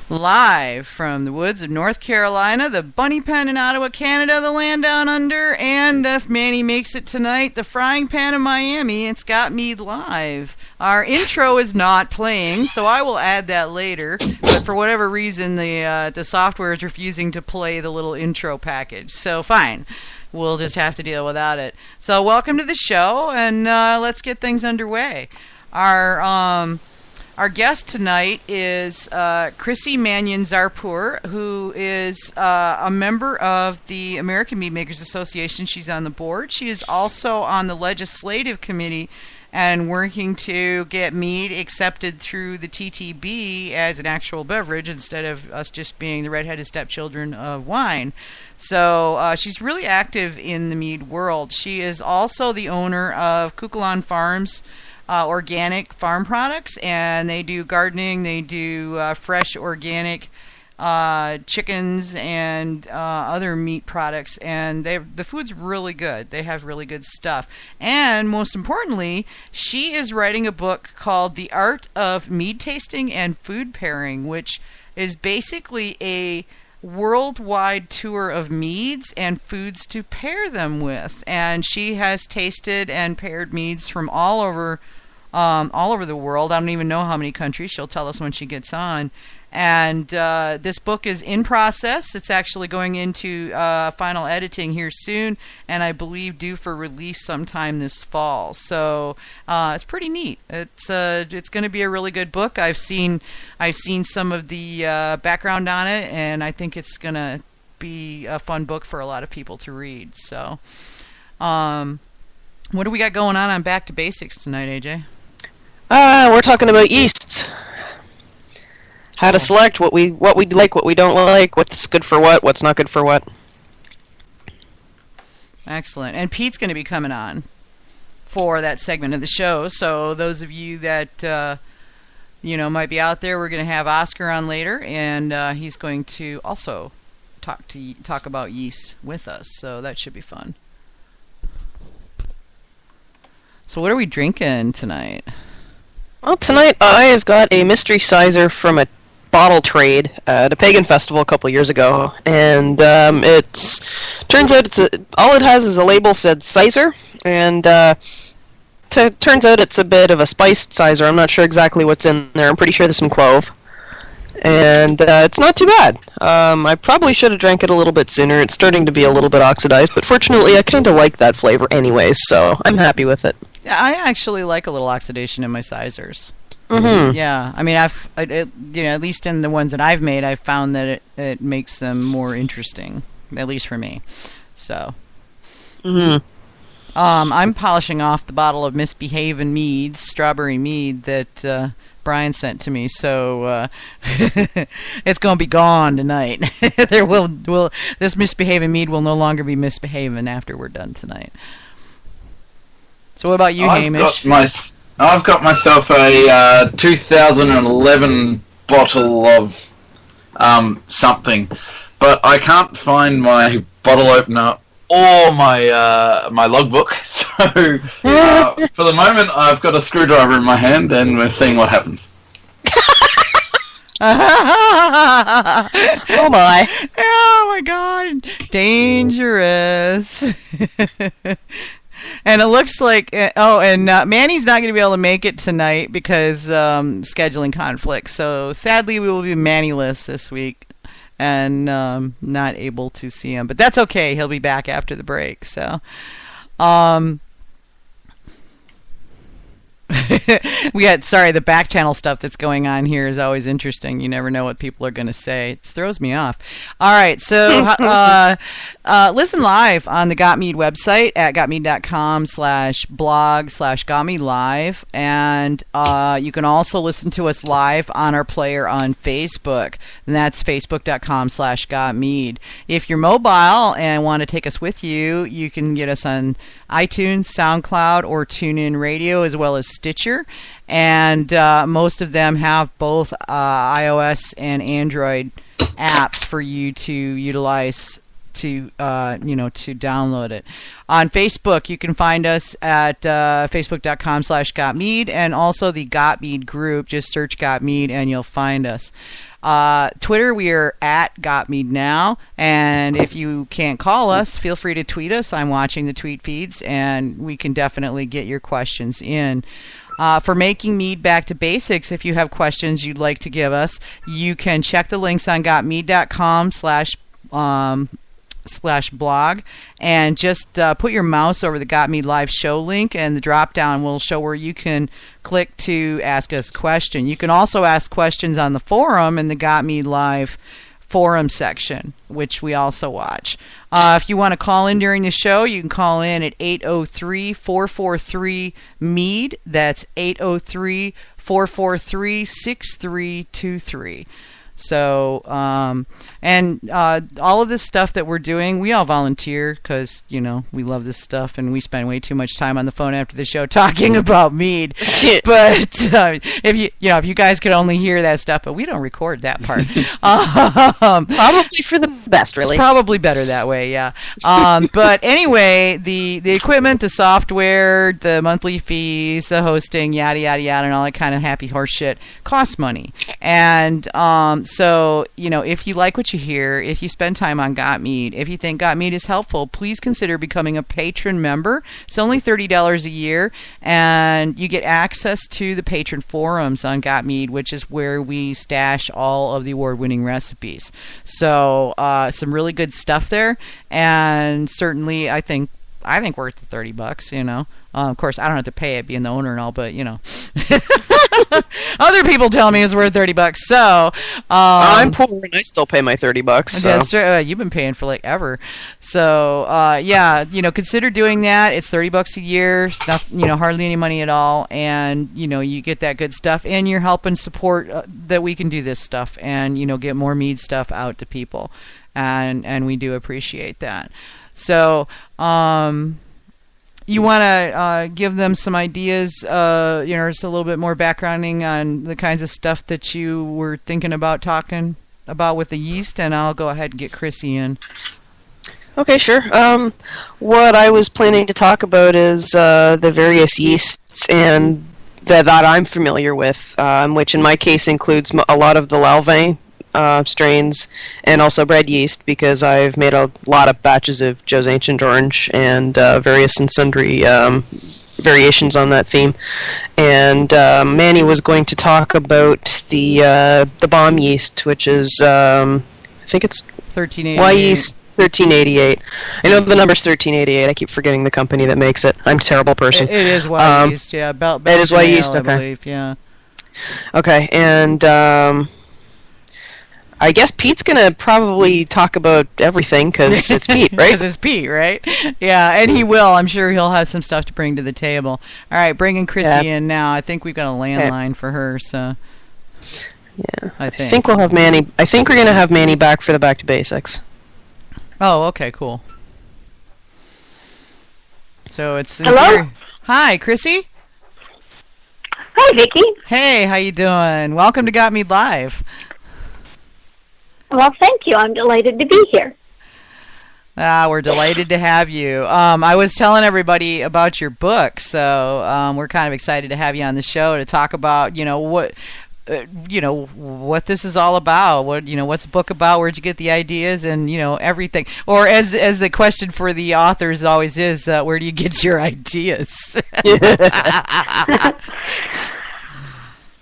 Live from the woods of North Carolina, the bunny pen in Ottawa, Canada, the land down under, and if Manny makes it tonight, the frying pan in Miami. It's got Mead live. Our intro is not playing, so I will add that later. But for whatever reason, the software is refusing to play the little intro package. So fine, we'll just have to deal without it. So welcome to the show, and let's get things underway. Our guest tonight is Chrissie Manion Zaerpoor, who is a member of the American Mead Makers Association. She's on the board. She is also on the legislative committee and working to get mead accepted through the TTB as an actual beverage instead of us just being the redheaded stepchildren of wine. So she's really active in the mead world. She is also the owner of Kukulon Farms, organic farm products, and they do gardening, they do fresh organic chickens and other meat products, and the food's really good. They have really good stuff. And most importantly, she is writing a book called The Art of Mead Tasting and Food Pairing, which is basically a worldwide tour of meads and foods to pair them with. And she has tasted and paired meads from all over the world. I don't even know how many countries. She'll tell us when she gets on. And this book is in process. It's actually going into final editing here soon, and I believe due for release sometime this fall. So it's pretty neat. It's going to be a really good book. I've seen some of the background on it, and I think it's going to be a fun book for a lot of people to read. So what do we got going on Back to Basics tonight, AJ? We're talking about yeasts. How to select what we like, what we don't like, what's good for what's not good for what. Excellent. And Pete's going to be coming on for that segment of the show. So those of you that might be out there, we're going to have Oskaar on later, and he's going to also talk about yeast with us. So that should be fun. So what are we drinking tonight? Well, tonight I have got a mystery sizer from a bottle trade at a pagan festival a couple years ago, and turns out all it has is a label said sizer, and turns out it's a bit of a spiced sizer. I'm not sure exactly what's in there. I'm pretty sure there's some clove, and it's not too bad. I probably should have drank it a little bit sooner. It's starting to be a little bit oxidized, but fortunately I kind of like that flavor anyways, so I'm happy with it. Yeah, I actually like a little oxidation in my sizers. Mm-hmm. Yeah, I mean, at least in the ones that I've made, I've found that it makes them more interesting, at least for me. So, I'm polishing off the bottle of Misbehavin' Meads, strawberry mead that Brian sent to me. So it's going to be gone tonight. This Misbehavin' Mead will no longer be misbehaving after we're done tonight. So what about you, Hamish? I've got myself a 2011 bottle of something, but I can't find my bottle opener or my logbook. So for the moment, I've got a screwdriver in my hand, and we're seeing what happens. Oh my! Oh my God! Dangerous. And it looks like, Manny's not going to be able to make it tonight because scheduling conflicts. So sadly, we will be Manny-less this week and not able to see him. But that's okay. He'll be back after the break. So, the back channel stuff that's going on here is always interesting. You never know what people are going to say. It throws me off. All right, so listen live on the Got Mead website at gotmead.com/blog/gotmeadlive, and you can also listen to us live on our player on Facebook, and that's facebook.com/gotmead. If you're mobile and want to take us with you, you can get us on iTunes, SoundCloud, or TuneIn Radio, as well as Stitcher, and most of them have both iOS and Android apps for you to utilize to download it. On Facebook, you can find us at facebook.com/GotMead, and also the Got Mead group. Just search Got Mead and you'll find us. Twitter, we are at Got Mead Now, and if you can't call us, feel free to tweet us. I'm watching the tweet feeds, and we can definitely get your questions in. For Making Mead Back to Basics, if you have questions you'd like to give us, you can check the links on gotmead.com/blog, and just put your mouse over the Got Mead Live show link, and the drop down will show where you can click to ask us a question. You can also ask questions on the forum in the Got Mead Live forum section, which we also watch. If you want to call in during the show, you can call in at 803-443-MEAD. That's 803-443-6323. So, and all of this stuff that we're doing, we all volunteer because, we love this stuff, and we spend way too much time on the phone after the show talking about mead. But if you guys could only hear that stuff, but we don't record that part. Probably for the best, really. It's probably better that way, yeah. But anyway, the equipment, the software, the monthly fees, the hosting, yada, yada, yada, and all that kind of happy horse shit costs money. And so, if you like what you hear, if you spend time on Got Mead, if you think Got Mead is helpful, please consider becoming a patron member. It's only $30 a year, and you get access to the patron forums on Got Mead, which is where we stash all of the award-winning recipes. So, some really good stuff there, and certainly I think worth the $30, Of course, I don't have to pay it being the owner and all, but, other people tell me it's worth $30. So, I'm poor and I still pay my $30. So. That's right. You've been paying for ever. So, consider doing that. It's $30 a year. It's not, hardly any money at all. And, you get that good stuff, and you're helping support that we can do this stuff and, get more mead stuff out to people. And we do appreciate that. So, you want to give them some ideas, just a little bit more backgrounding on the kinds of stuff that you were thinking about talking about with the yeast, and I'll go ahead and get Chrissie in. Okay, sure. What I was planning to talk about is the various yeasts and that I'm familiar with, which in my case includes a lot of the Lalvin strains, and also bread yeast, because I've made a lot of batches of Joe's Ancient Orange and various and sundry variations on that theme. And Manny was going to talk about the bomb yeast, which is I think it's 1388. Y yeast 1388. I know the number's 1388. I keep forgetting the company that makes it. I'm a terrible person. It is Y yeast, yeah. It is Y yeast, okay. I believe, yeah. Okay, and I guess Pete's going to probably talk about everything, because it's Pete, right? Because it's Pete, right? Yeah, and he will. I'm sure he'll have some stuff to bring to the table. All right, bringing Chrissie in now. I think we've got a landline for her, so... Yeah, I think we'll have Manny... I think we're going to have Manny back for the Back to Basics. Oh, okay, cool. So it's... Hello? Hi, Chrissie? Hi, Vicki. Hey, how you doing? Welcome to Got Mead Live. Well, thank you. I'm delighted to be here. We're delighted to have you. I was telling everybody about your book, so we're kind of excited to have you on the show to talk about, what this is all about. What's the book about? Where'd you get the ideas, and everything? Or as the question for the authors always is, where do you get your ideas?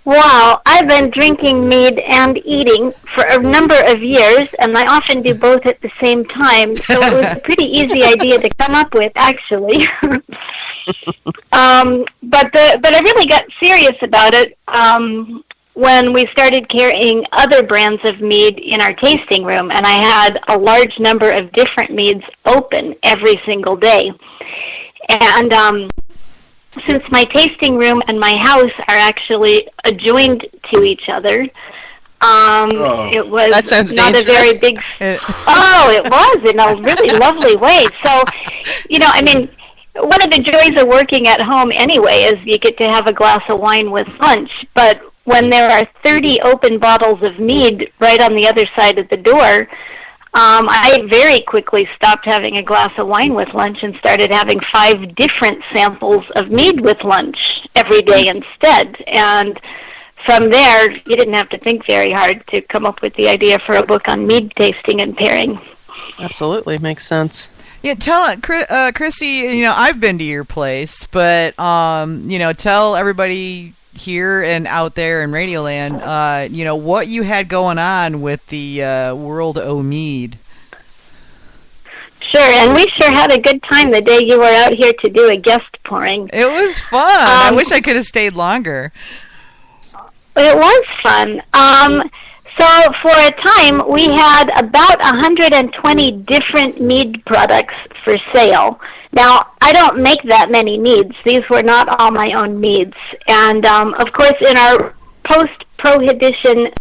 Wow, I've been drinking mead and eating for a number of years, and I often do both at the same time, so it was a pretty easy idea to come up with, actually. But I really got serious about it when we started carrying other brands of mead in our tasting room, and I had a large number of different meads open every single day. And since my tasting room and my house are actually adjoined to each other, it was that sounds not dangerous. A very big... it was in a really lovely way. So, one of the joys of working at home anyway is you get to have a glass of wine with lunch. But when there are 30 open bottles of mead right on the other side of the door, I very quickly stopped having a glass of wine with lunch and started having 5 different samples of mead with lunch every day instead. And from there, you didn't have to think very hard to come up with the idea for a book on mead tasting and pairing. Absolutely, makes sense. Yeah, tell Chrissie. I've been to your place, but tell everybody here and out there in Radioland, what you had going on with the World O' Mead. Sure, and we sure had a good time the day you were out here to do a guest pouring. It was fun. I wish I could have stayed longer. It was fun. So for a time, we had about 120 different mead products for sale. Now, I don't make that many meads. These were not all my own meads. And, of course, in our post-prohibition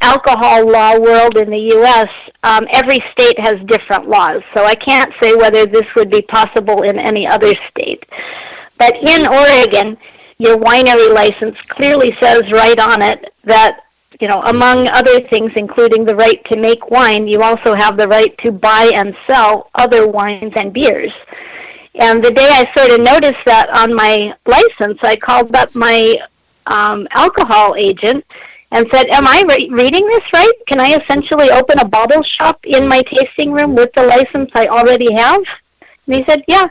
alcohol law world in the U.S., every state has different laws. So I can't say whether this would be possible in any other state. But in Oregon, your winery license clearly says right on it that, among other things, including the right to make wine, you also have the right to buy and sell other wines and beers. And the day I sort of noticed that on my license, I called up my alcohol agent and said, am I reading this right? Can I essentially open a bottle shop in my tasting room with the license I already have? And he said, yeah.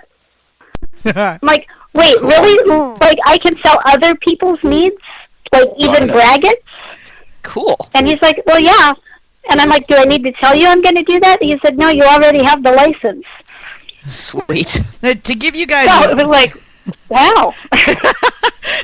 I'm like, wait, really? Like, I can sell other people's meads? Like, even braggots? Cool. And he's like, well, yeah. And I'm like, do I need to tell you I'm going to do that? And he said, no, you already have the license. Sweet. To give you guys... So it was like, wow.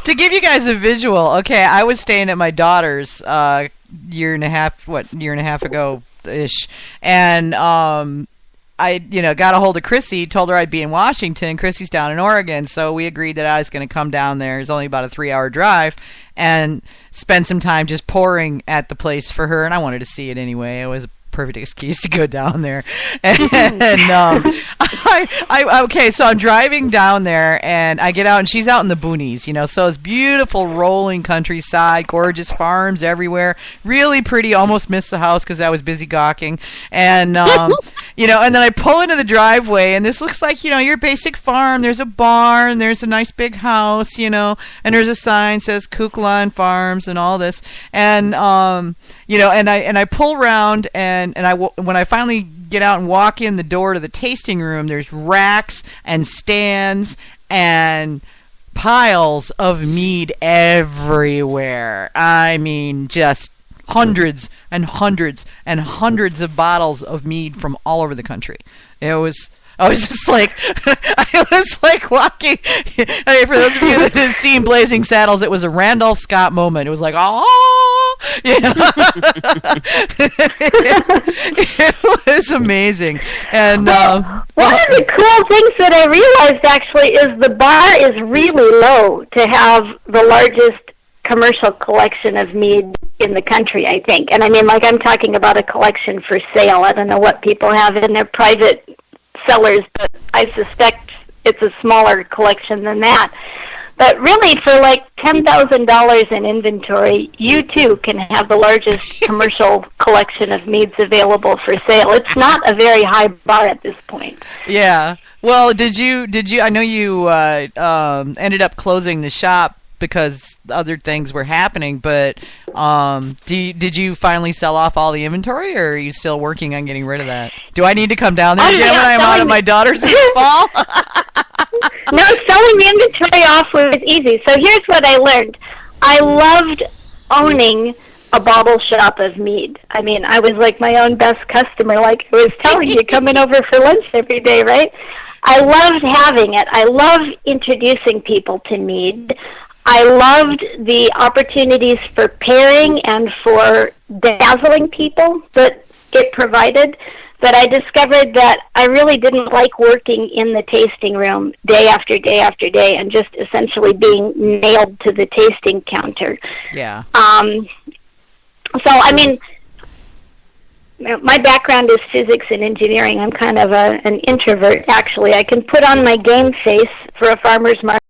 To give you guys a visual, okay, I was staying at my daughter's year and a half ago-ish, and I, got a hold of Chrissie, told her I'd be in Washington. Chrissie's down in Oregon, so we agreed that I was going to come down there. It's only about a 3-hour drive, and spend some time just pouring at the place for her, and I wanted to see it anyway. It was a perfect excuse to go down there. And okay, so I'm driving down there, and I get out, and she's out in the boonies, so it's beautiful rolling countryside, gorgeous farms everywhere, really pretty. Almost missed the house because I was busy gawking, and and then I pull into the driveway, and this looks like your basic farm. There's a barn, there's a nice big house, and there's a sign that says Kuklan Farms and all this, and and I pull around, and when I finally get out and walk in the door to the tasting room, there's racks and stands and piles of mead everywhere. I mean, just hundreds and hundreds and hundreds of bottles of mead from all over the country. I was just like, I was like walking. Hey, for those of you that have seen Blazing Saddles, it was a Randolph Scott moment. It was like, oh, it was amazing. And one of the cool things that I realized actually is the bar is really low to have the largest commercial collection of mead in the country, I think. And I mean, like, I'm talking about a collection for sale. I don't know what people have in their private cellars, but I suspect it's a smaller collection than that. But really, for like $10,000 in inventory, you too can have the largest commercial collection of meads available for sale. It's not a very high bar at this point. Yeah. Well, did you? I know you ended up closing the shop because other things were happening, but did you finally sell off all the inventory, or are you still working on getting rid of that? Do I need to come down there again when I'm out of my daughter's this fall? No, selling the inventory off was easy. So here's what I learned. I loved owning a bottle shop of mead. I mean, I was like my own best customer, like I was telling you, coming over for lunch every day, right? I loved having it. I love introducing people to mead. I loved the opportunities for pairing and for dazzling people that it provided, but I discovered that I really didn't like working in the tasting room day after day after day and just essentially being nailed to the tasting counter. Yeah. So, I mean, my background is physics and engineering. I'm kind of an introvert, actually. I can put on my game face for a farmer's market